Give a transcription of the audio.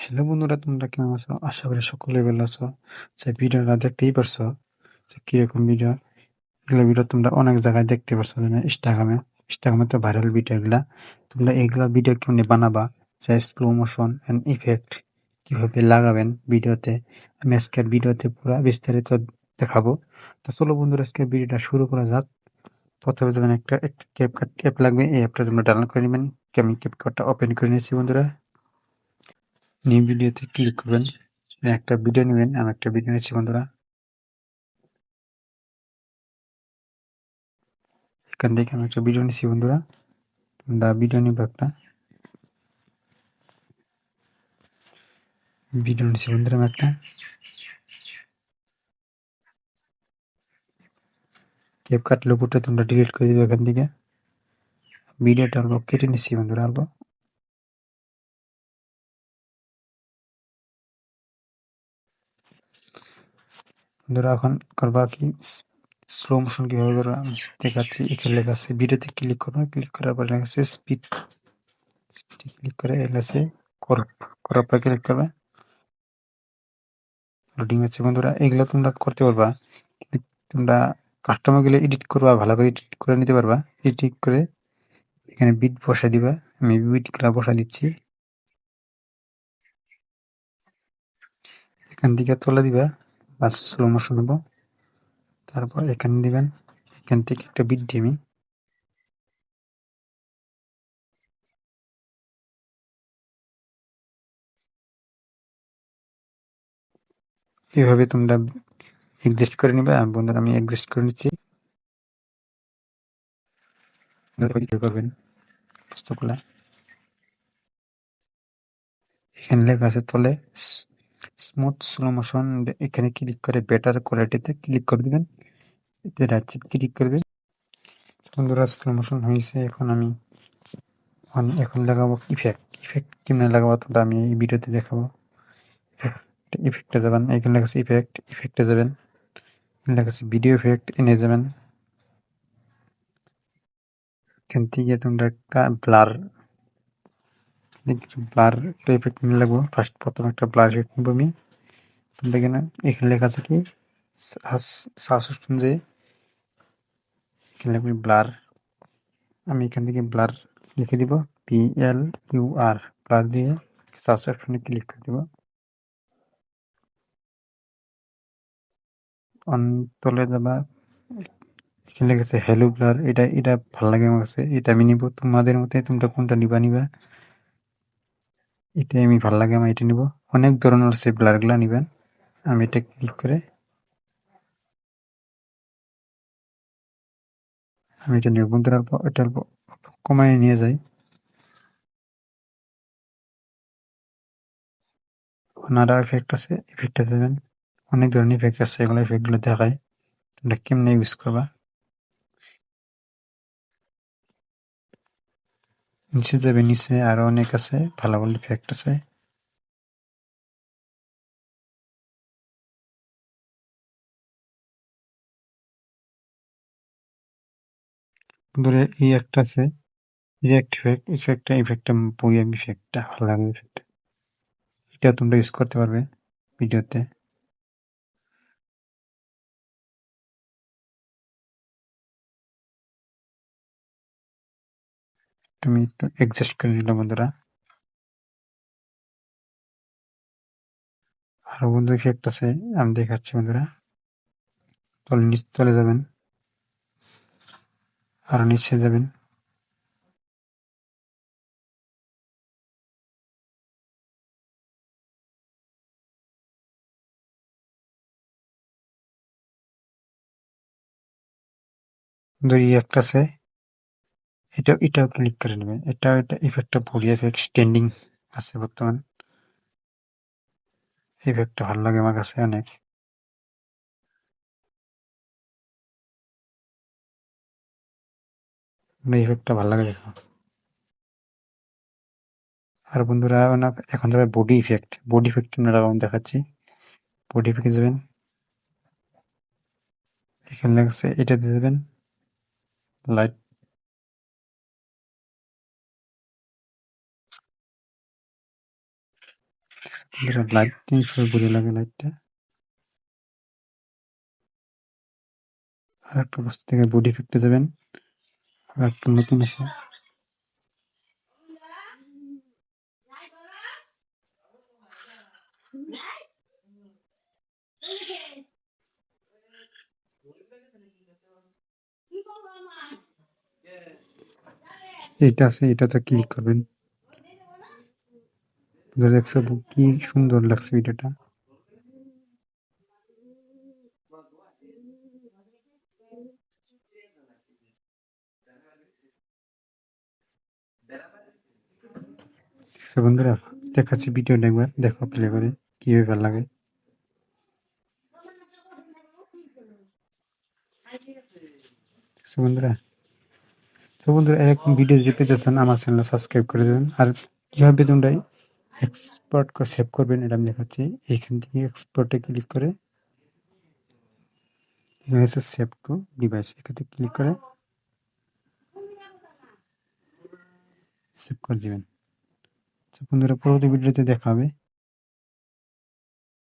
Hello বন্ধুরা, তোমরা কেমন আছো? আশা করি সকলে ভালো আছো। ভিডিওটা দেখতেই পারছো কিরকম ভিডিও। এগুলো ভিডিও তোমরা অনেক জায়গায় দেখতে পারছো, যেমন ইনস্টাগ্রামে তো ভাইরাল ভিডিও এগুলা। তোমরা এগুলা ভিডিও কেমনি বানাবা, স্লো মোশন এন্ড ইফেক্ট কিভাবে লাগাবেন ভিডিওতে, আমি আজকে ভিডিওতে পুরো বিস্তারিত দেখাবো। তো চলো বন্ধুরা, আজকে ভিডিওটা শুরু করা যাক। প্রথমে যেমন একটা ক্যাপকাট অ্যাপ লাগবে, এই অ্যাপটা তোমরা ডাউনলোড করে নেবেন। আমি ক্যাপকাটটা ওপেন করে নিয়েছি বন্ধুরা। নিউ ভিডিওতে ক্লিক করবেন, একটা ভিডিও নেবেন। আমি একটা ভিডিও নিচ্ছি বন্ধুরা। এখান থেকে আমি একটা ভিডিও নিচ্ছি বন্ধুরা। ভিডিও নিব একটা ভিডিও নিচ্ছি বন্ধুরা। আমি একটা ক্যাপকাট লোগোটা তোমরা ডিলিট করে দিবে এখান থেকে। ভিডিওটা অল্প কেটে নিচ্ছি বন্ধুরা অল্প। বন্ধুরা এখন করবা কি, স্লো মোশন কিভাবে করবো আমি দেখাচ্ছি। এখানে লেখা আছে, ভিডিওতে ক্লিক করবো, ক্লিক করার পর লেখা আছে স্পিড। স্পিডে ক্লিক করে লেখা আছে করপ। করপে ক্লিক করবে, লোডিং হচ্ছে বন্ধুরা। এগুলো তোমরা করতে পারবা, কিন্তু তোমরা কাস্টমার গেলে এডিট করবা, ভালো করে এডিট করে নিতে পারবা। এডিট করে এখানে বিট বসাই দিবা। আমি বিটগুলা বসাই দিচ্ছি। এখান থেকে তুলে দিবা, বাস স্লো মোশন হবো। তারপর এখানে দিবেন, এখান থেকে একটা বিট দিই আমি। এইভাবে তোমরা অ্যাডজাস্ট করে নিবা। বন্ধুরা আমি অ্যাডজাস্ট করে নিচ্ছি। করবেন বস্তুগুলা। এখানে লেখা আছে তলে স্মুথ স্লো মোশন, এখানে ক্লিক করে বেটার কোয়ালিটিতে ক্লিক করে দিবেন। এতে রাইট ক্লিক করবেন। বন্ধুরা স্লো মোশন হয়েছে। এখন লাগাবো ইফেক্ট। ইফেক্ট কেমনে লাগাবো তোমরা আমি এই ভিডিওতে দেখাবো। ইফেক্টে যাবেন, এখানে লেখা আছে ইফেক্ট, ইফেক্টে যাবেন। লেখা আছে ভিডিও ইফেক্ট, এনে যাবেন। এখান থেকে তোমরা একটা ব্লার একটা ইফেক্ট নিয়ে লাগবো। প্রথম একটা ব্লার ইফেক্ট নেবো আমি। তোমরা এখানে লেখা আছে কি সার্চ অপশন, যে এখানে লিখবি ব্লার। আমি এখান থেকে ব্লার লিখে দিব, PLUR, ব্লার দিয়ে সার্চ অপশনে ক্লিক করে দিব। অন তলে যাবা, এখানে লেগেছে হ্যালো ব্লার। এটা ভালো লাগে আমার কাছে, এটা আমি নিব। তোমাদের মতে তোমরা কোনটা নিবা। এটাই আমি ভালো লাগে, আমি এটা নিব। অনেক ধরনের আছে ব্লার গুলা নিবেন। আমি এটা ক্লিক করে আমি এটা নিব বন্ধুরা। এটা অল্প কমায় নিয়ে যাই। নানা ইফেক্ট আছে, ইফেক্টে দেবেন। অনেক ধরনের ইফেক্ট আছে, এগুলো ইফেক্টগুলো দেখায় তোমরা কেমনে ইউজ করবা। নিচে যাবে, নিচে আরো অনেক আছে, ভালো ভালো ইফেক্ট আছে। ধরে এই একটা আছে রিয়াক্ট ইফেক্ট। ইফেক্টটা বইয়ের ইফেক্টটা ভালো লাগে। ইফেক্টটা এটা তোমরা ইউজ করতে পারবে ভিডিওতে। তুমি একটু অ্যাডজাস্ট করে নিলাম বন্ধুরা। আরো বন্ধু ইফেক্ট আছে, আমি দেখাচ্ছি বন্ধুরা। নিচে চলে যাবেন, আরো নিচে যাবেন। ধরি একটা আছে, এটাও ক্লিক করে নেবেন। এটা ইফেক্টটা বড়িয়া ইফেক্ট, স্ট্যান্ডিং আছে বর্তমান। ইফেক্টটা ভালো লাগে আমার কাছে অনেক। ইফেক্টটা ভালো লাগে দেখো। আর বন্ধুরা এখন যাবে বডি ইফেক্ট। বডি ইফেক্ট আমি দেখাচ্ছি। বডি ইফেক্টে যাবেন, এখানে লেগেছে এটাতে যাবেন। লাইট বন্ধুরা লাইট কিভাবে ঘুরে লাগে লাইটটা। আর একটা বস্তু থেকে বডি ইফেক্টে যাবেন। আর একটা নতুন আছে। এইটা আছে, এটাতে ক্লিক করবেন। দেখছো কি সুন্দর লাগছে ভিডিওটা। দেখছো বন্ধুরা, দেখাচ্ছি ভিডিওটা একবার দেখো প্লে করে কি ব্যাপার লাগে। দেখছো বন্ধুরা, তো বন্ধুরা এরকম ভিডিও যদি পেতে চান আমার চ্যানেল সাবস্ক্রাইব করে দেবেন। আর কিভাবে তোমরা এক্সপোর্ট করে সেভ করবেন এটা আমি দেখাচ্ছি। এইখান থেকে এক্সপোর্টে ক্লিক করে এখানে আছে সেভ টু ডিভাইস, এখানে ক্লিক করে সেভ করে দিবেন। বন্ধুরা পরবর্তী ভিডিওতে দেখা হবে।